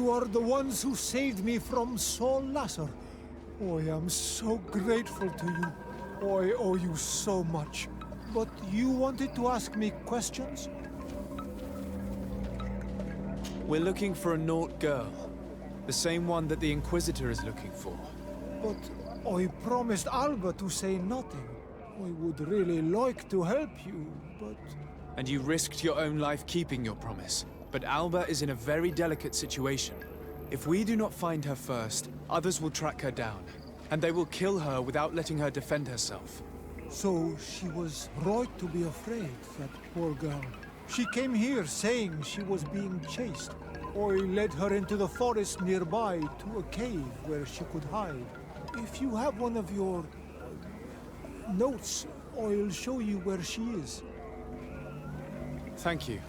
You are the ones who saved me from Saul Lasser. Oh, I am so grateful to you. Oh, I owe you so much. But you wanted to ask me questions? We're looking for a Naut girl. The same one that the Inquisitor is looking for. But I promised Alba to say nothing. I would really like to help you, but... And you risked your own life keeping your promise. But Alba is in a very delicate situation. If we do not find her first, others will track her down. And they will kill her without letting her defend herself. So she was right to be afraid, that poor girl. She came here saying she was being chased. I led her into the forest nearby to a cave where she could hide. If you have one of your notes, I'll show you where she is. Thank you.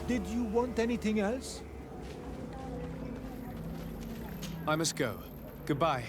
Did you want anything else? I must go. Goodbye.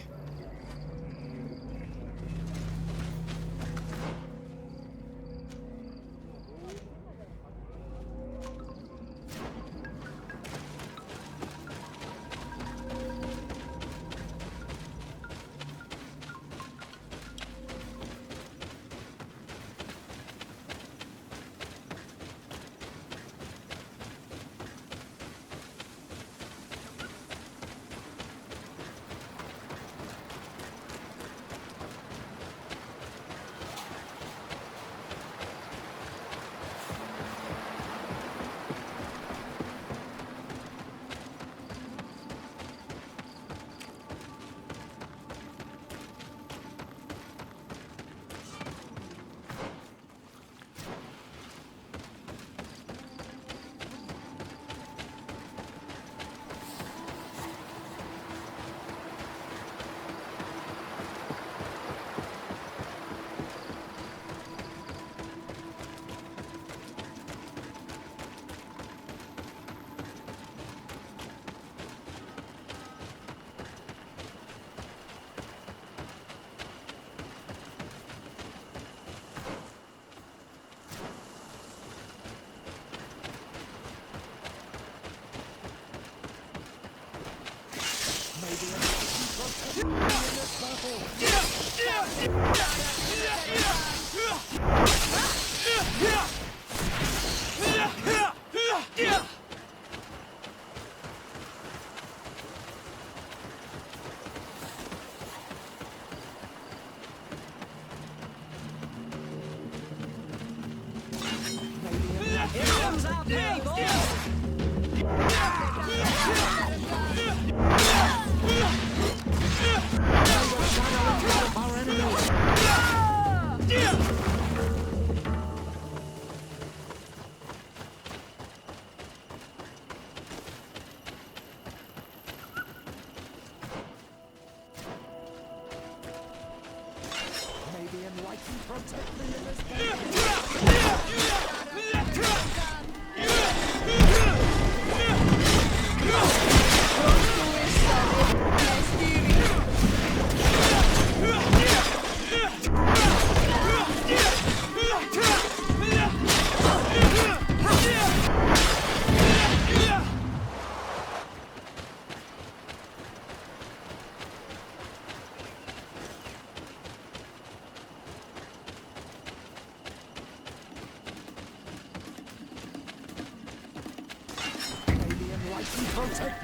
Protect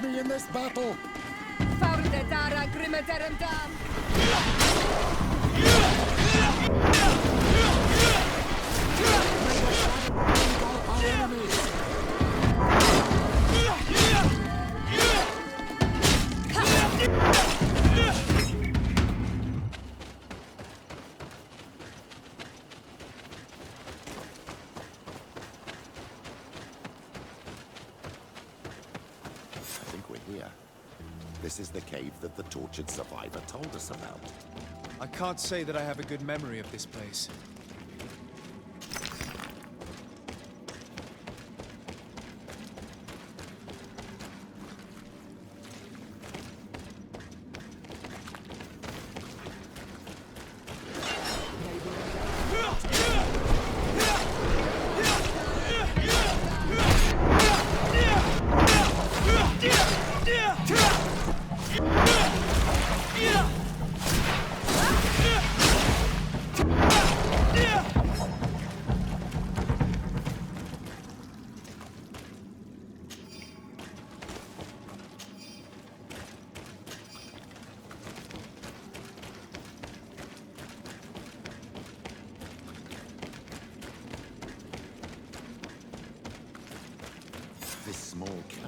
me in this battle! This is the cave that the tortured survivor told us about. I can't say that I have a good memory of this place. Yeah!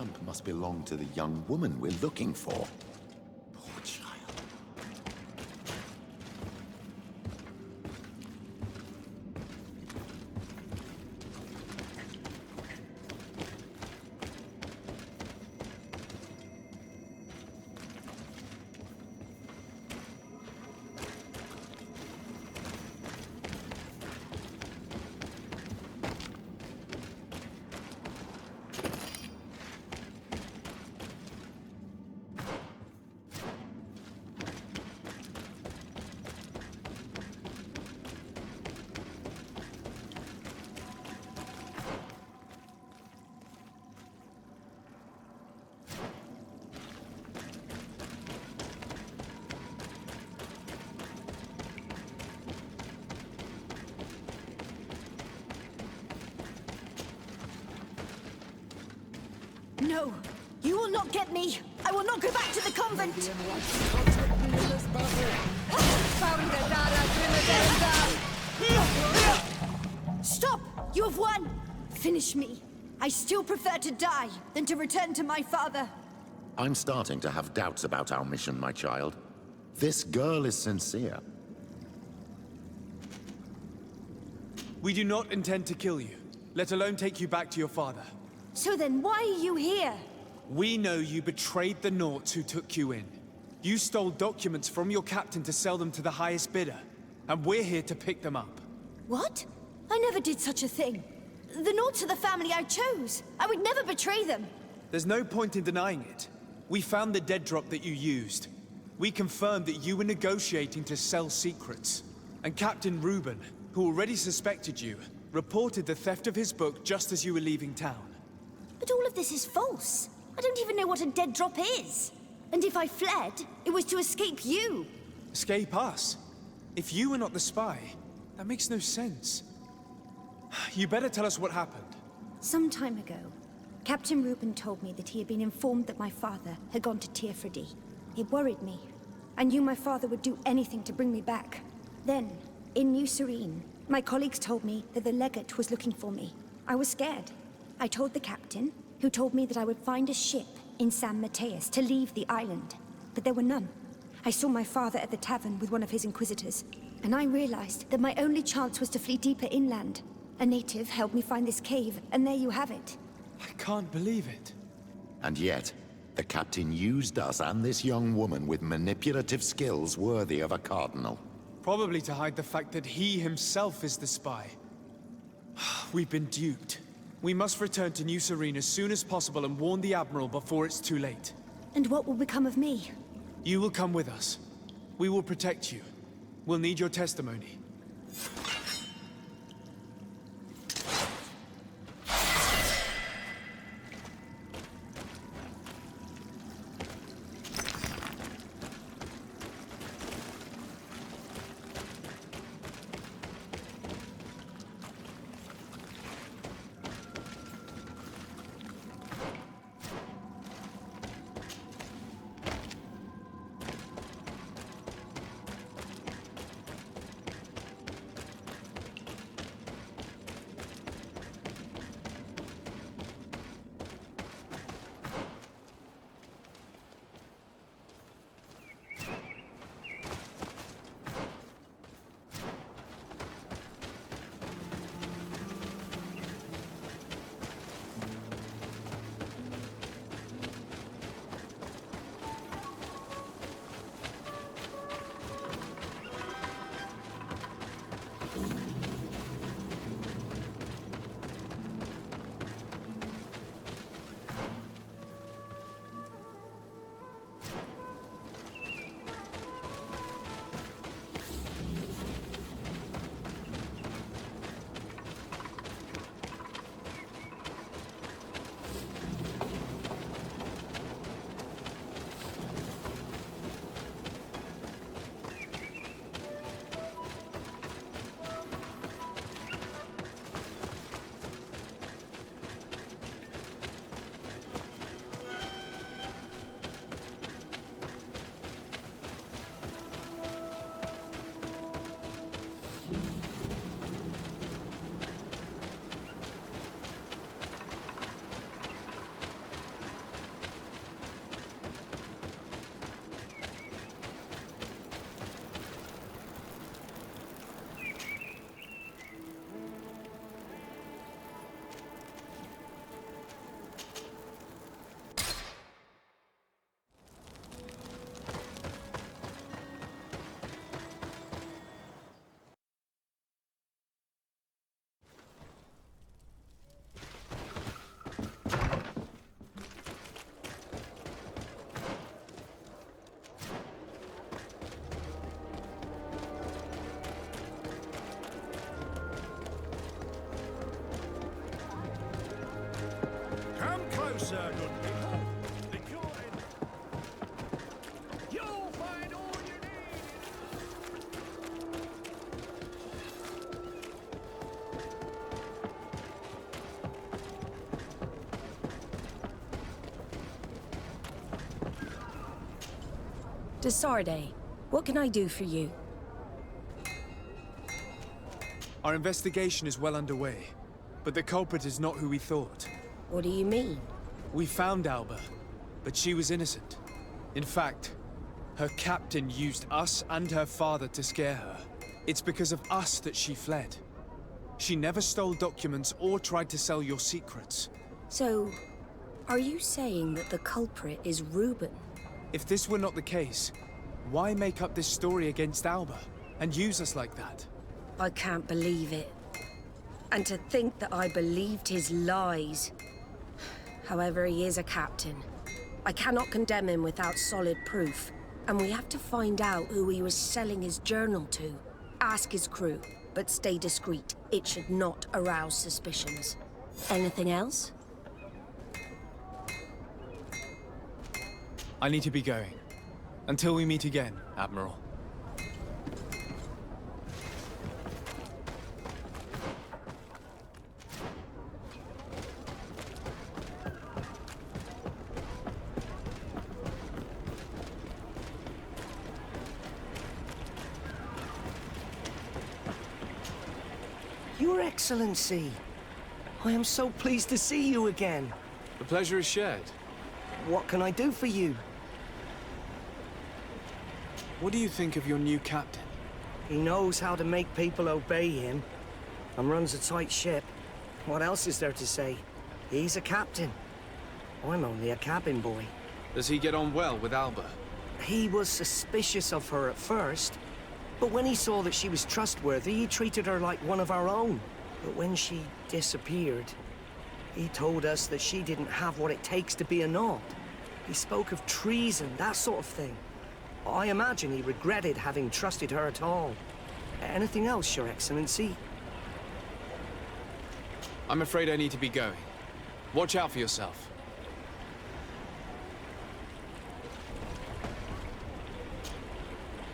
lamp must belong to the young woman we're looking for. Poor child. No, you will not get me. I will not go back to the convent. Stop! You have won. Finish me. I still prefer to die than to return to my father. I'm starting to have doubts about our mission, my child. This girl is sincere. We do not intend to kill you, let alone take you back to your father. So then why are you here? We know you betrayed the Naughts who took you in. You stole documents from your captain to sell them to the highest bidder, and we're here to pick them up. What? I never did such a thing. The Naughts are the family I chose. I would never betray them. There's no point in denying it. We found the dead drop that you used. We confirmed that you were negotiating to sell secrets. And Captain Reuben, who already suspected you, reported the theft of his book just as you were leaving town. But all of this is false. I don't even know what a dead drop is. And if I fled, it was to escape you. Escape us? If you were not the spy, that makes no sense. You better tell us what happened. Some time ago, Captain Reuben told me that he had been informed that my father had gone to Tearfredy. It worried me. I knew my father would do anything to bring me back. Then, in New Serene, my colleagues told me that the legate was looking for me. I was scared. I told the captain, who told me that I would find a ship in San Mateus to leave the island. But there were none. I saw my father at the tavern with one of his inquisitors, and I realized that my only chance was to flee deeper inland. A native helped me find this cave, and there you have it. I can't believe it. And yet, the captain used us and this young woman with manipulative skills worthy of a cardinal. Probably to hide the fact that he himself is the spy. We've been duped. We must return to New Serene as soon as possible and warn the Admiral before it's too late. And what will become of me? You will come with us. We will protect you. We'll need your testimony. closer, good people. The cure You'll find all you need. Desarde, what can I do for you? Our investigation is well underway, but the culprit is not who we thought. What do you mean? We found Alba, but she was innocent. In fact, her captain used us and her father to scare her. It's because of us that she fled. She never stole documents or tried to sell your secrets. So, are you saying that the culprit is Ruben? If this were not the case, why make up this story against Alba and use us like that? I can't believe it. And to think that I believed his lies. However, he is a captain. I cannot condemn him without solid proof. And we have to find out who he was selling his journal to. Ask his crew, but stay discreet. It should not arouse suspicions. Anything else? I need to be going. Until we meet again, Admiral. Your Excellency, I am so pleased to see you again. The pleasure is shared. What can I do for you? What do you think of your new captain? He knows how to make people obey him and runs a tight ship. What else is there to say? He's a captain. I'm only a cabin boy. Does he get on well with Alba? He was suspicious of her at first, but when he saw that she was trustworthy, he treated her like one of our own. But when she disappeared, he told us that she didn't have what it takes to be a Nod. He spoke of treason, that sort of thing. I imagine he regretted having trusted her at all. Anything else, Your Excellency? I'm afraid I need to be going. Watch out for yourself.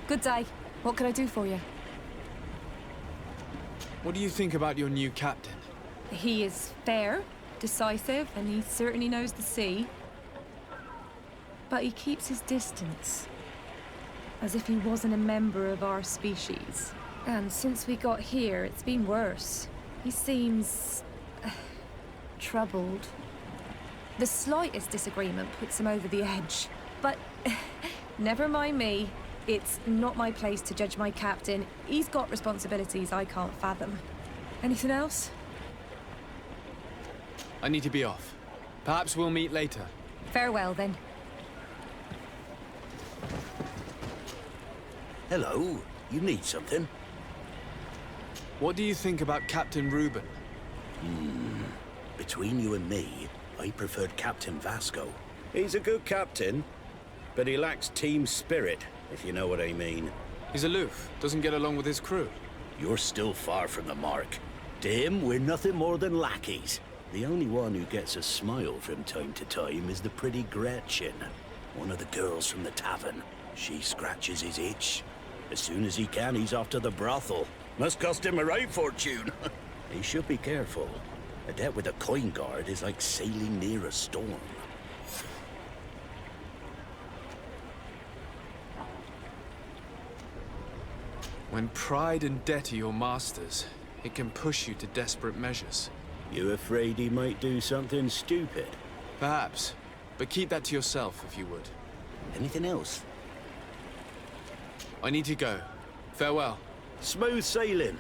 Good day. What can I do for you? What do you think about your new captain? He is fair, decisive, and he certainly knows the sea. But he keeps his distance. As if he wasn't a member of our species. And since we got here, it's been worse. He seems... troubled. The slightest disagreement puts him over the edge. But never mind me. It's not my place to judge my captain. He's got responsibilities I can't fathom. Anything else? I need to be off. Perhaps we'll meet later. Farewell, then. Hello. You need something? What do you think about Captain Ruben? Between you and me, I preferred Captain Vasco. He's a good captain, but he lacks team spirit, if you know what I mean. He's aloof, doesn't get along with his crew. You're still far from the mark. To him, we're nothing more than lackeys. The only one who gets a smile from time to time is the pretty Gretchen, one of the girls from the tavern. She scratches his itch. As soon as he can, he's off to the brothel. Must cost him a right fortune. He should be careful. A debt with a coin guard is like sailing near a storm. When pride and debt are your masters, it can push you to desperate measures. You afraid he might do something stupid? Perhaps, but keep that to yourself if you would. Anything else? I need to go. Farewell. Smooth sailing.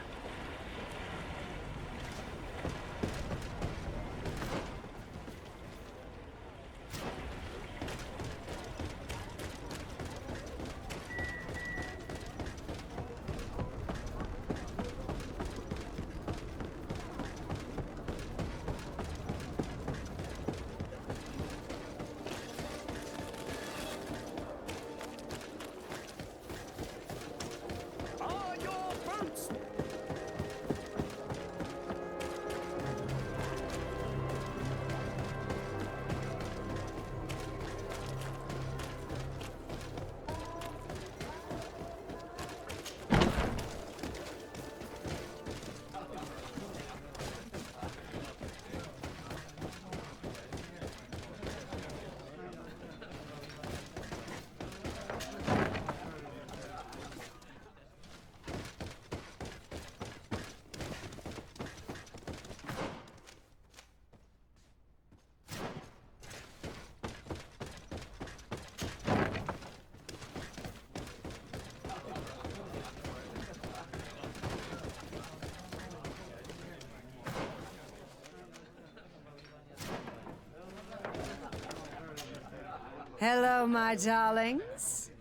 Hello, my darlings.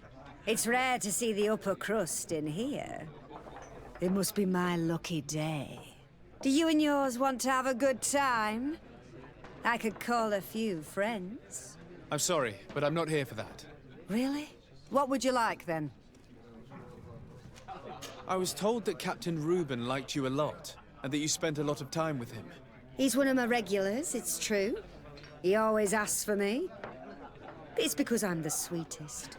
It's rare to see the upper crust in here. It must be my lucky day. Do you and yours want to have a good time? I could call a few friends. I'm sorry, but I'm not here for that. Really? What would you like, then? I was told that Captain Reuben liked you a lot, and that you spent a lot of time with him. He's one of my regulars, it's true. He always asks for me. It's because I'm the sweetest.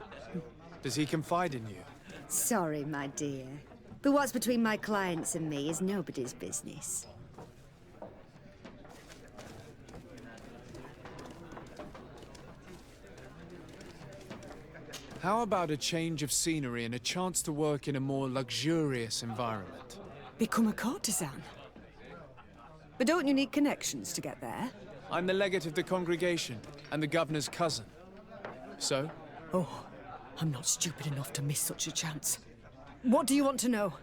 Does he confide in you? Sorry, my dear. But what's between my clients and me is nobody's business. How about a change of scenery and a chance to work in a more luxurious environment? Become a courtesan? But don't you need connections to get there? I'm the legate of the congregation, and the governor's cousin. So? Oh, I'm not stupid enough to miss such a chance. What do you want to know?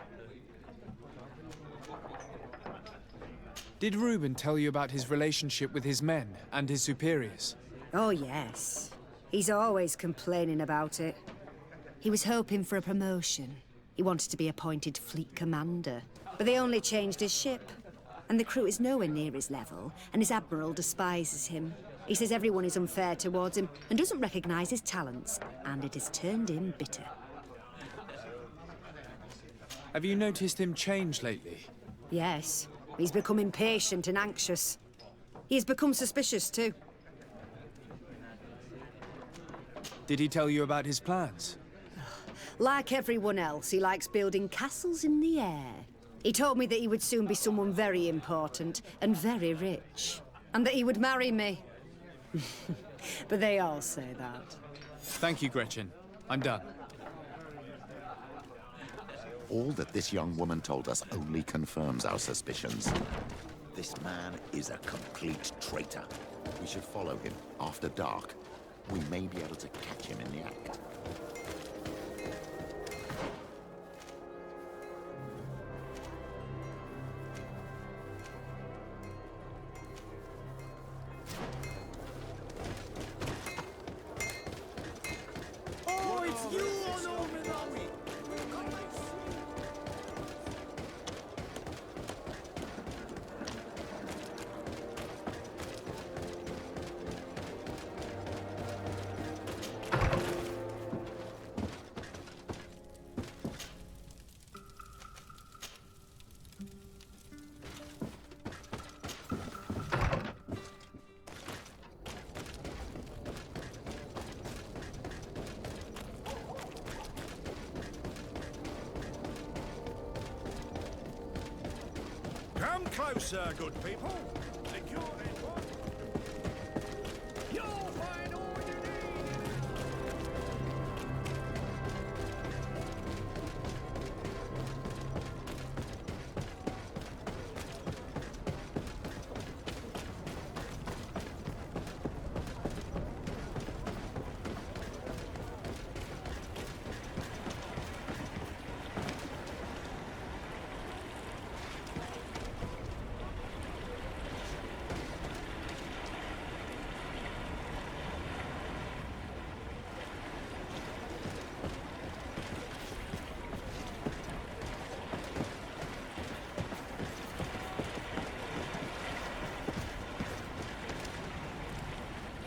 Did Reuben tell you about his relationship with his men and his superiors? Oh, yes. He's always complaining about it. He was hoping for a promotion. He wanted to be appointed fleet commander. But they only changed his ship. And the crew is nowhere near his level, and his admiral despises him. He says everyone is unfair towards him and doesn't recognize his talents, and it has turned him bitter. Have you noticed him change lately? Yes. He's become impatient and anxious. He's become suspicious, too. Did he tell you about his plans? Like everyone else, he likes building castles in the air. He told me that he would soon be someone very important and very rich. And that he would marry me. But they all say that. Thank you, Gretchen. I'm done. All that this young woman told us only confirms our suspicions. This man is a complete traitor. We should follow him after dark. We may be able to catch him in the act. Oh, it's you all over now! Come closer, good people. Secure this one. You'll find all you need.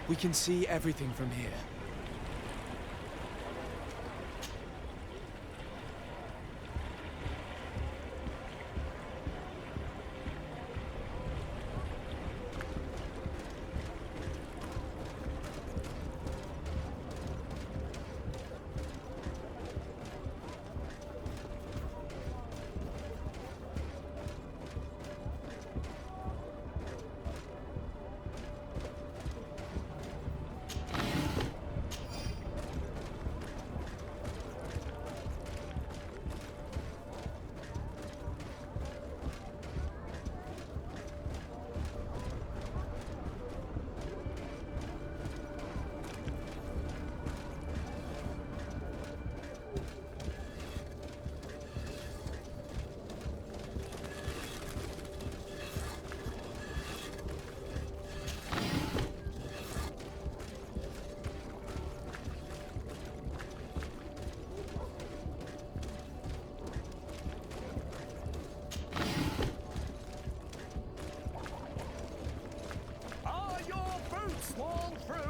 We can see everything from here.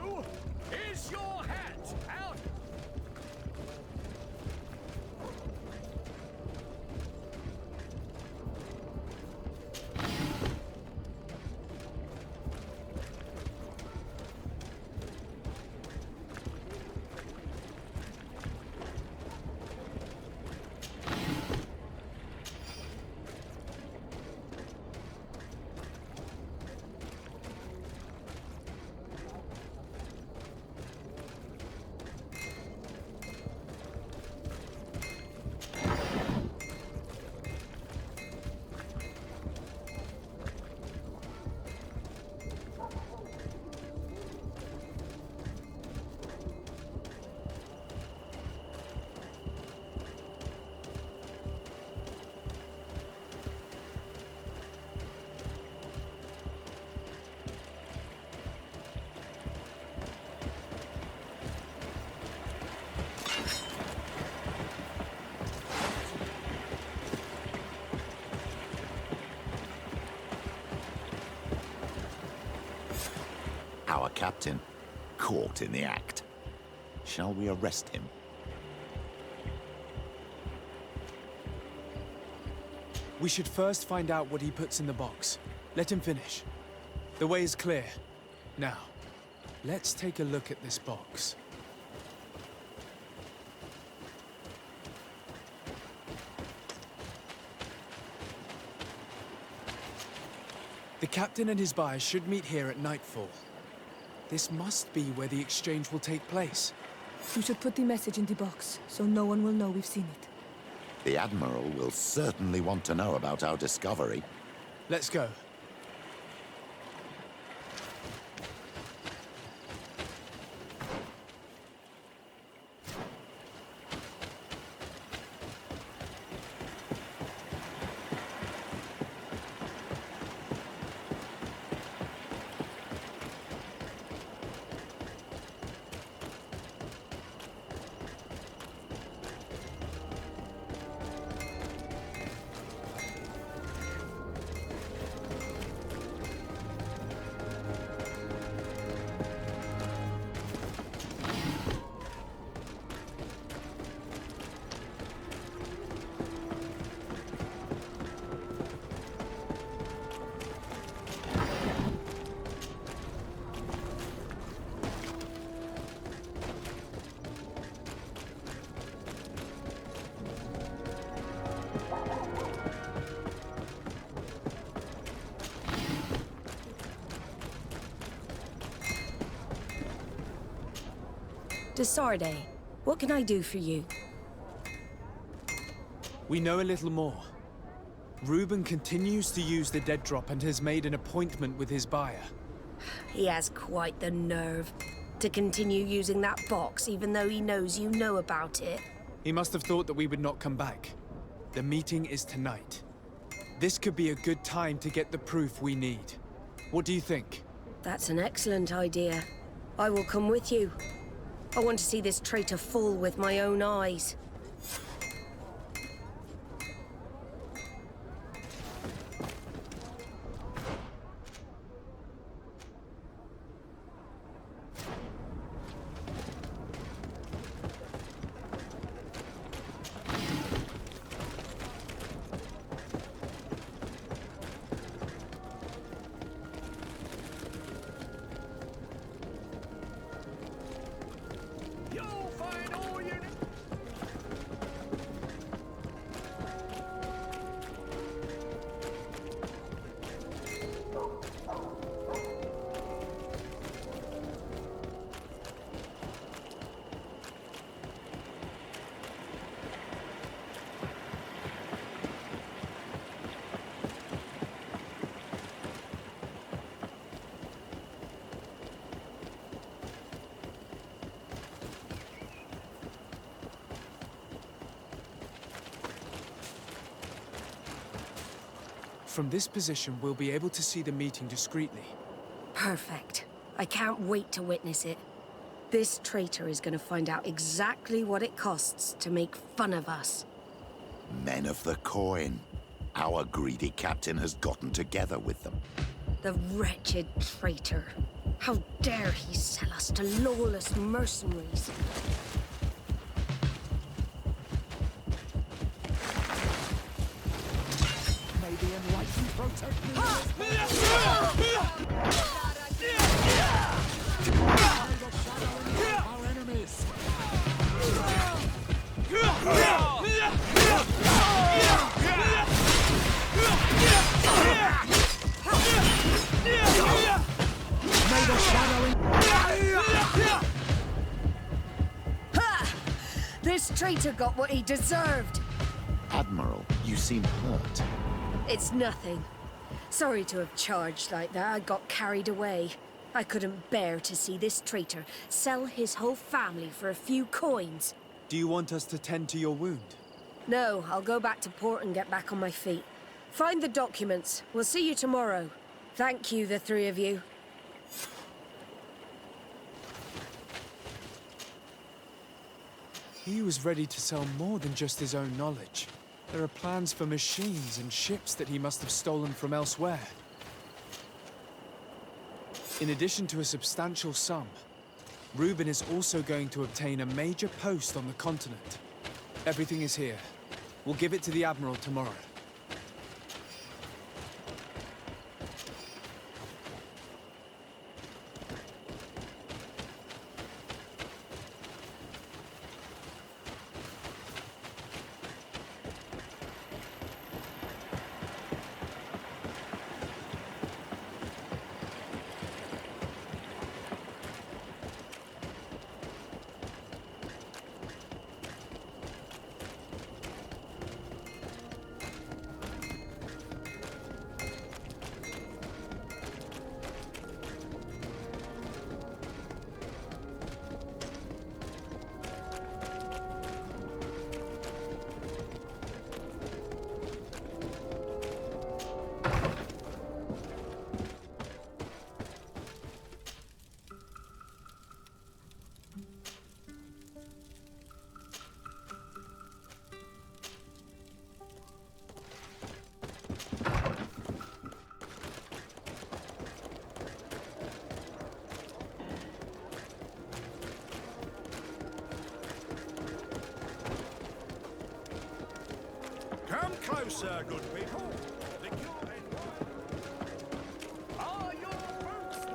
you! Is your hat out? Our captain, caught in the act. Shall we arrest him? We should first find out what he puts in the box. Let him finish. The way is clear. Now, let's take a look at this box. The captain and his buyers should meet here at nightfall. This must be where the exchange will take place. You should put the message in the box, so no one will know we've seen it. The Admiral will certainly want to know about our discovery. Let's go. Desarde, what can I do for you? We know a little more. Reuben continues to use the dead drop and has made an appointment with his buyer. He has quite the nerve to continue using that box even though he knows you know about it. He must have thought that we would not come back. The meeting is tonight. This could be a good time to get the proof we need. What do you think? That's an excellent idea. I will come with you. I want to see this traitor fall with my own eyes. From this position, we'll be able to see the meeting discreetly. Perfect. I can't wait to witness it. This traitor is going to find out exactly what it costs to make fun of us. Men of the coin. Our greedy captain has gotten together with them. The wretched traitor. How dare he sell us to lawless mercenaries? May the enlightened protect me. Our enemies. May the shadow. Ha! This traitor got what he deserved. Admiral, you seem hurt. It's nothing. Sorry to have charged like that. I got carried away. I couldn't bear to see this traitor sell his whole family for a few coins. Do you want us to tend to your wound? No, I'll go back to port and get back on my feet. Find the documents. We'll see you tomorrow. Thank you, the three of you. He was ready to sell more than just his own knowledge. There are plans for machines and ships that he must have stolen from elsewhere. In addition to a substantial sum, Ruben is also going to obtain a major post on the continent. Everything is here. We'll give it to the Admiral tomorrow. Come closer, good people. The cure is are your boots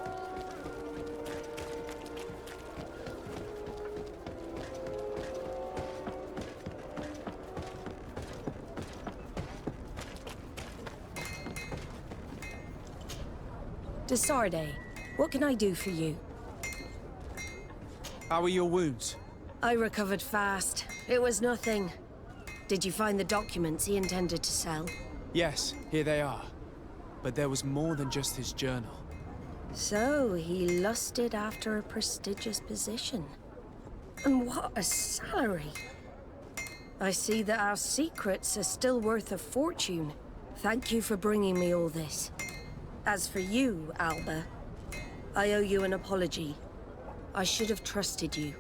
Desarde, what can I do for you? How are your wounds? I recovered fast. It was nothing. Did you find the documents he intended to sell? Yes, here they are. But there was more than just his journal. So, he lusted after a prestigious position. And what a salary! I see that our secrets are still worth a fortune. Thank you for bringing me all this. As for you, Alba, I owe you an apology. I should have trusted you.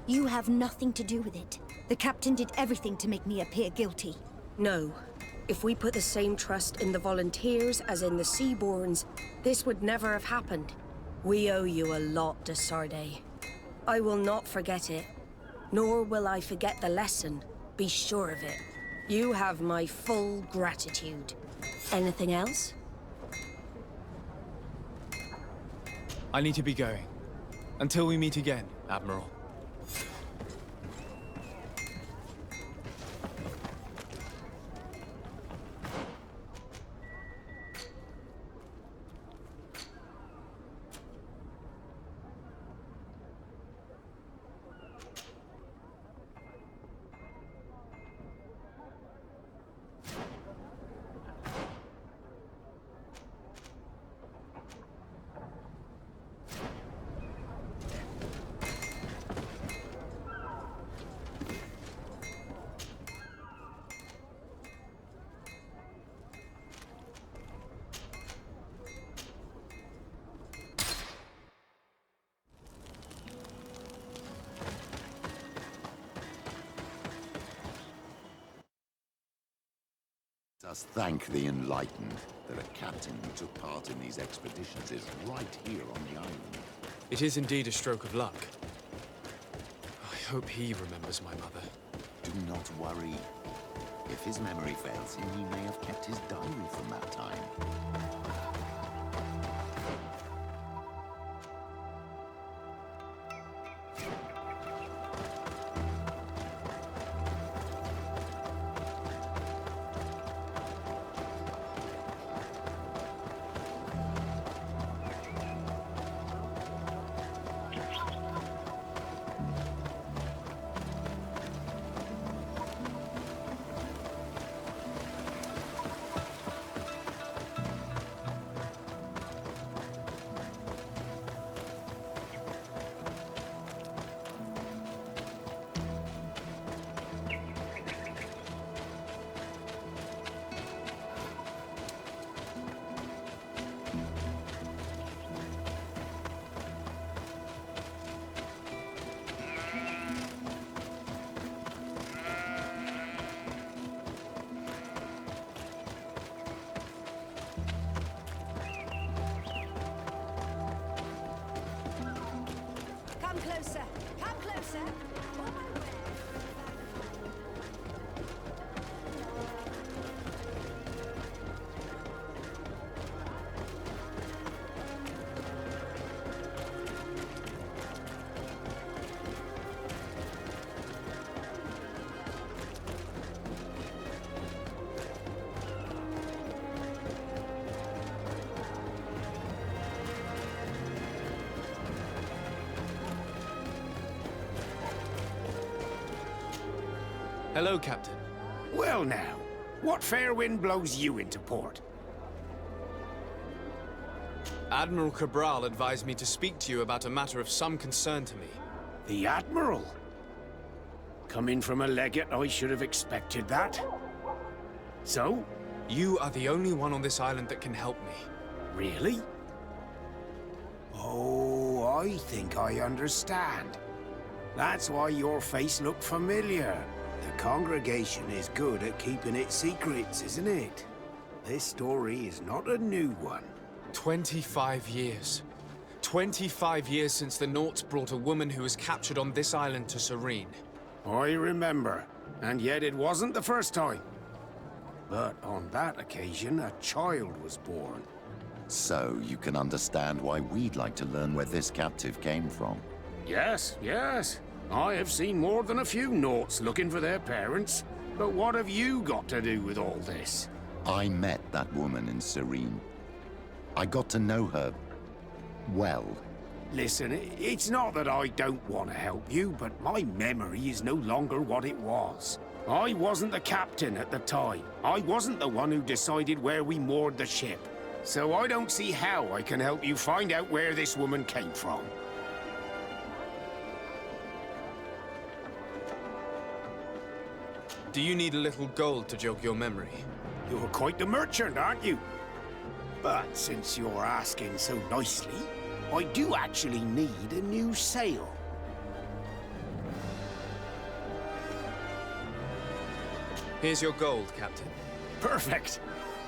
You have nothing to do with it. The captain did everything to make me appear guilty. No. If we put the same trust in the volunteers as in the Seaborns, this would never have happened. We owe you a lot, Desarde. I will not forget it. Nor will I forget the lesson. Be sure of it. You have my full gratitude. Anything else? I need to be going. Until we meet again, Admiral. Let us thank the enlightened that a captain who took part in these expeditions is right here on the island. It is indeed a stroke of luck. I hope he remembers my mother. Do not worry. If his memory fails him, he may have kept his diary from that time. Come closer! Come closer! Hello, Captain. Well now, what fair wind blows you into port? Admiral Cabral advised me to speak to you about a matter of some concern to me. The Admiral? Coming from a legate, I should have expected that. So? You are the only one on this island that can help me. Really? Oh, I think I understand. That's why your face looked familiar. The congregation is good at keeping its secrets, isn't it? This story is not a new one. 25 years. 25 years since the Nauts brought a woman who was captured on this island to Serene. I remember, and yet it wasn't the first time. But on that occasion, a child was born. So you can understand why we'd like to learn where this captive came from. Yes, yes. I have seen more than a few Nauts looking for their parents. But what have you got to do with all this? I met that woman in Serene. I got to know her well. Listen, it's not that I don't want to help you, but my memory is no longer what it was. I wasn't the captain at the time. I wasn't the one who decided where we moored the ship. So I don't see how I can help you find out where this woman came from. Do you need a little gold to jog your memory? You're quite the merchant, aren't you? But since you're asking so nicely, I do actually need a new sail. Here's your gold, Captain. Perfect.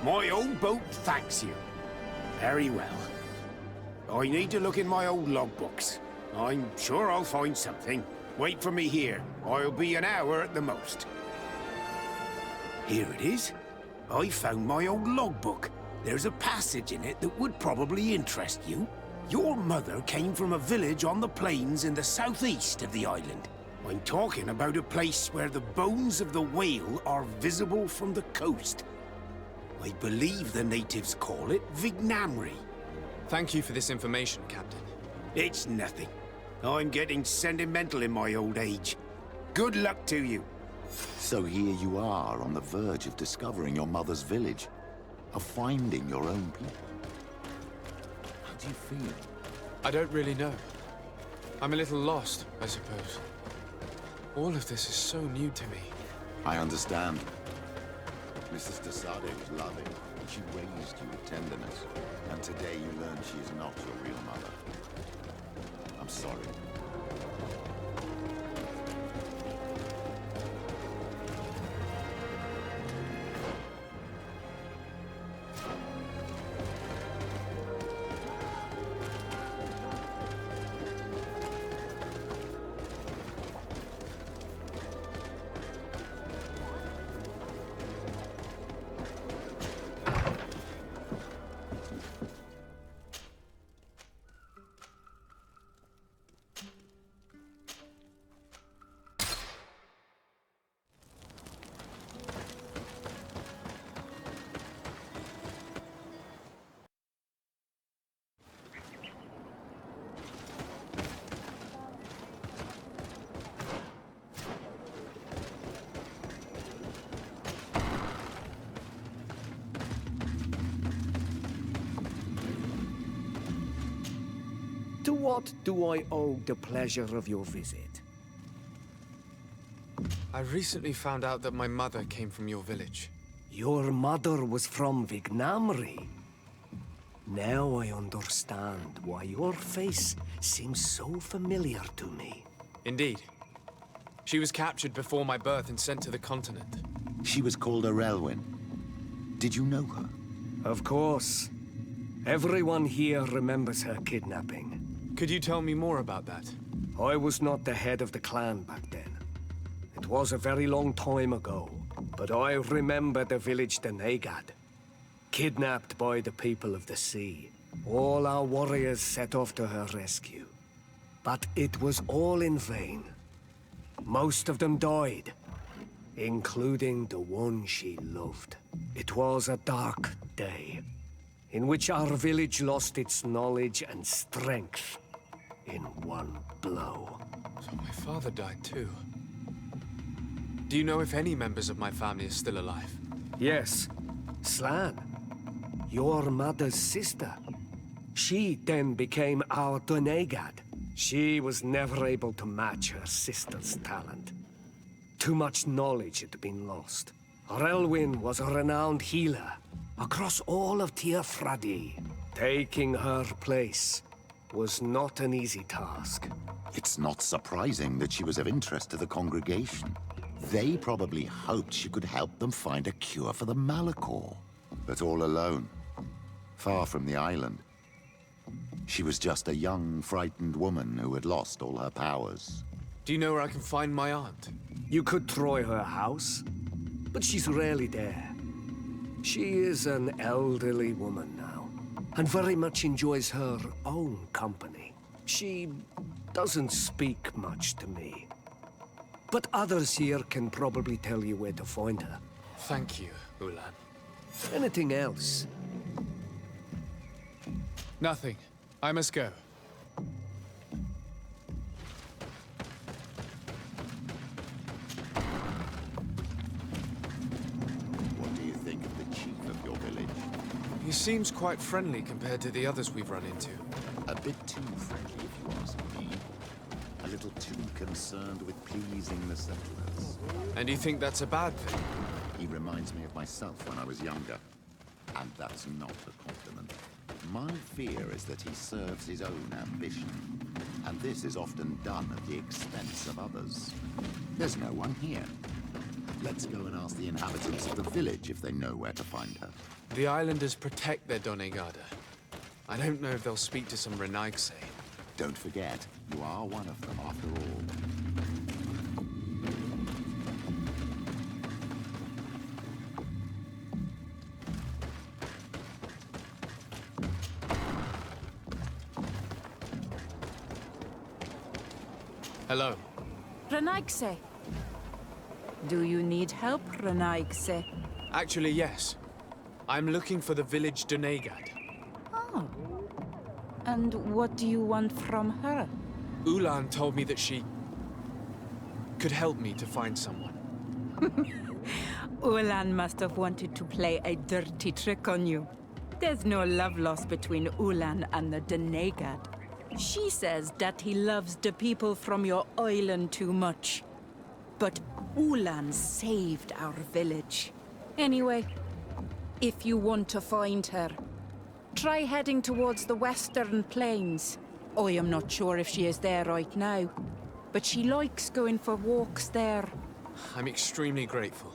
My old boat thanks you. Very well. I need to look in my old logbooks. I'm sure I'll find something. Wait for me here. I'll be an hour at the most. Here it is. I found my old logbook. There's a passage in it that would probably interest you. Your mother came from a village on the plains in the southeast of the island. I'm talking about a place where the bones of the whale are visible from the coast. I believe the natives call it Vignamri. Thank you for this information, Captain. It's nothing. I'm getting sentimental in my old age. Good luck to you. So here you are on the verge of discovering your mother's village, of finding your own people. How do you feel? I don't really know. I'm a little lost, I suppose. All of this is so new to me. I understand. Mrs. Desade was loving, and she raised you with tenderness. And today you learn she is not your real mother. I'm sorry. To what do I owe the pleasure of your visit? I recently found out that my mother came from your village. Your mother was from Vignamri. Now I understand why your face seems so familiar to me. Indeed. She was captured before my birth and sent to the continent. She was called Arelwyn. Did you know her? Of course. Everyone here remembers her kidnapping. Could you tell me more about that? I was not the head of the clan back then. It was a very long time ago, but I remember the village Denegad. Kidnapped by the people of the sea. All our warriors set off to her rescue. But it was all in vain. Most of them died, including the one she loved. It was a dark day, in which our village lost its knowledge and strength in one blow. So my father died too. Do you know if any members of my family are still alive? Yes, Slan, your mother's sister. She then became our Donegad. She was never able to match her sister's talent. Too much knowledge had been lost. Arelwyn was a renowned healer across all of Teofradi. Taking her place was not an easy task. It's not surprising that she was of interest to the congregation. They probably hoped she could help them find a cure for the Malachor. But all alone, far from the island. She was just a young, frightened woman who had lost all her powers. Do you know where I can find my aunt? You could try her house, but she's rarely there. She is an elderly woman now, and very much enjoys her own company. She doesn't speak much to me. But others here can probably tell you where to find her. Thank you, Ulan. Anything else? Nothing. I must go. What do you think of the chief of your village? He seems quite friendly compared to the others we've run into. A bit too friendly, if you ask me. A little too concerned with pleasing the settlers. And you think that's a bad thing? He reminds me of myself when I was younger. And that's not a compliment. My fear is that he serves his own ambition. And this is often done at the expense of others. There's no one here. Let's go and ask the inhabitants of the village if they know where to find her. The islanders protect their Donegada. I don't know if they'll speak to some Renaigse. Don't forget, you are one of them after all. Hello. Renaigse. Do you need help, Renaigse? Actually, yes. I'm looking for the village Donegad. Oh. And what do you want from her? Ulan told me that she could help me to find someone. Ulan must have wanted to play a dirty trick on you. There's no love lost between Ulan and the Donegad. She says that he loves the people from your island too much. But Ulan saved our village. Anyway, if you want to find her, try heading towards the western plains. I am not sure if she is there right now, but she likes going for walks there. I'm extremely grateful.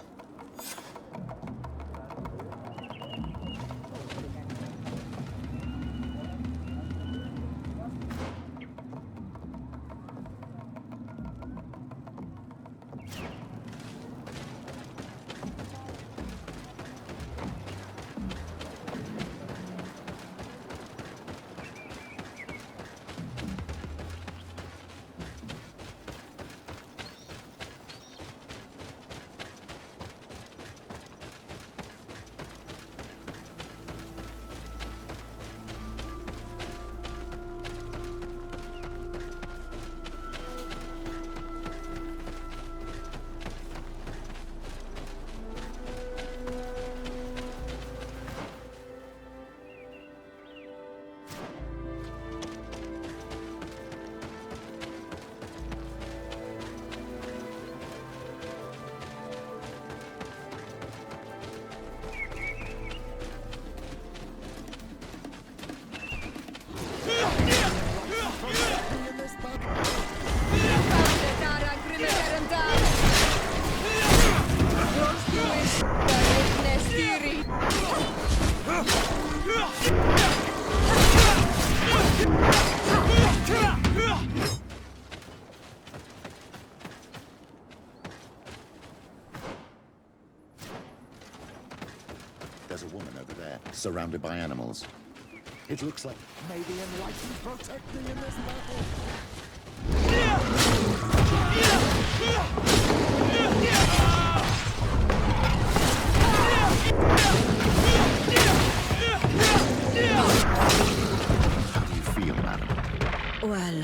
surrounded by animals. It looks like may the Enlightened protect me in this battle. How do you feel, madam? Well,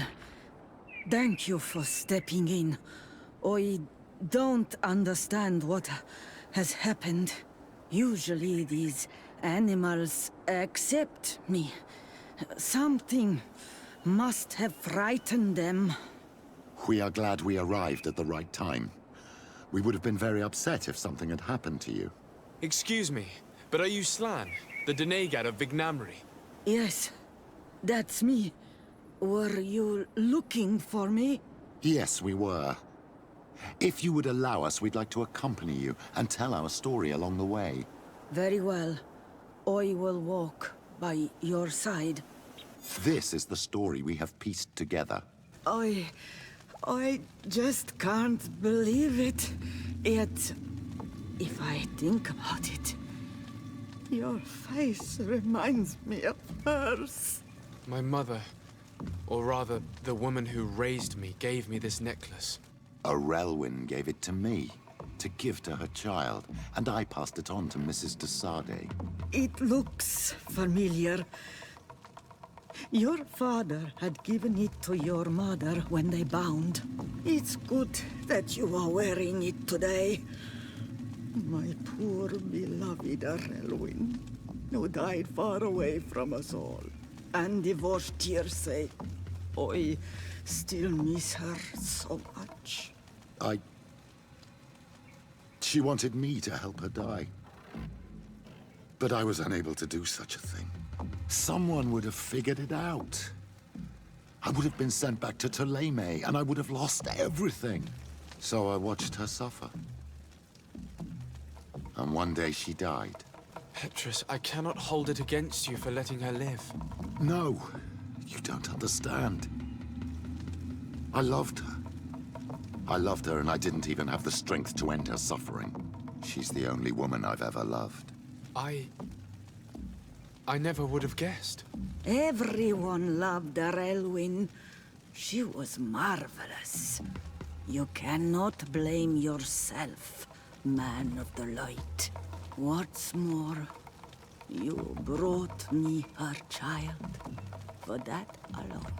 thank you for stepping in. I don't understand what has happened. Usually these animals accept me. Something must have frightened them. We are glad we arrived at the right time. We would have been very upset if something had happened to you. Excuse me, but are you Slan, the Denegad of Vignamri? Yes, that's me. Were you looking for me? Yes, we were. If you would allow us, we'd like to accompany you and tell our story along the way. Very well. I will walk by your side. This is the story we have pieced together. I just can't believe it. Yet, if I think about it, your face reminds me of hers. My mother, or rather, the woman who raised me, gave me this necklace. A Relwyn gave it to me, to give to her child, and I passed it on to Mrs. de Sade. It looks familiar. Your father had given it to your mother when they bound. It's good that you are wearing it today. My poor beloved Relwyn, who died far away from us all, and divorced Tirce. I still miss her so much. She wanted me to help her die. But I was unable to do such a thing. Someone would have figured it out. I would have been sent back to Ptolemy, and I would have lost everything. So I watched her suffer. And one day she died. Petrus, I cannot hold it against you for letting her live. No, you don't understand. I loved her. I loved her, and I didn't even have the strength to end her suffering. She's the only woman I've ever loved. I never would have guessed. Everyone loved Relwyn. She was marvelous. You cannot blame yourself, man of the light. What's more, you brought me her child. For that alone,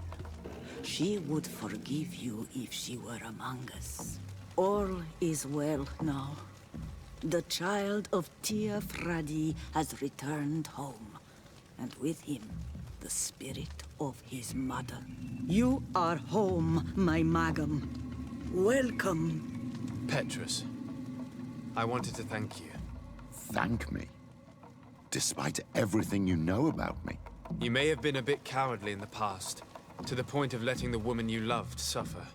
she would forgive you if she were among us. All is well now. The child of Tia Fradi has returned home, and with him, the spirit of his mother. You are home, my Magum. Welcome. Petrus, I wanted to thank you. Thank me? Despite everything you know about me? You may have been a bit cowardly in the past, to the point of letting the woman you loved suffer.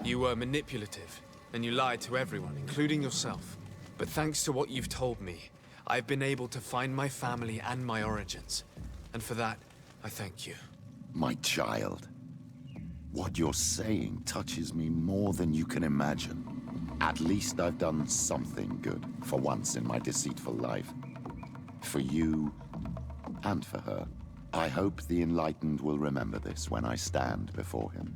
You were manipulative, and you lied to everyone, including yourself. But thanks to what you've told me, I've been able to find my family and my origins. And for that, I thank you. My child. What you're saying touches me more than you can imagine. At least I've done something good, for once in my deceitful life. For you, and for her. I hope the Enlightened will remember this when I stand before him.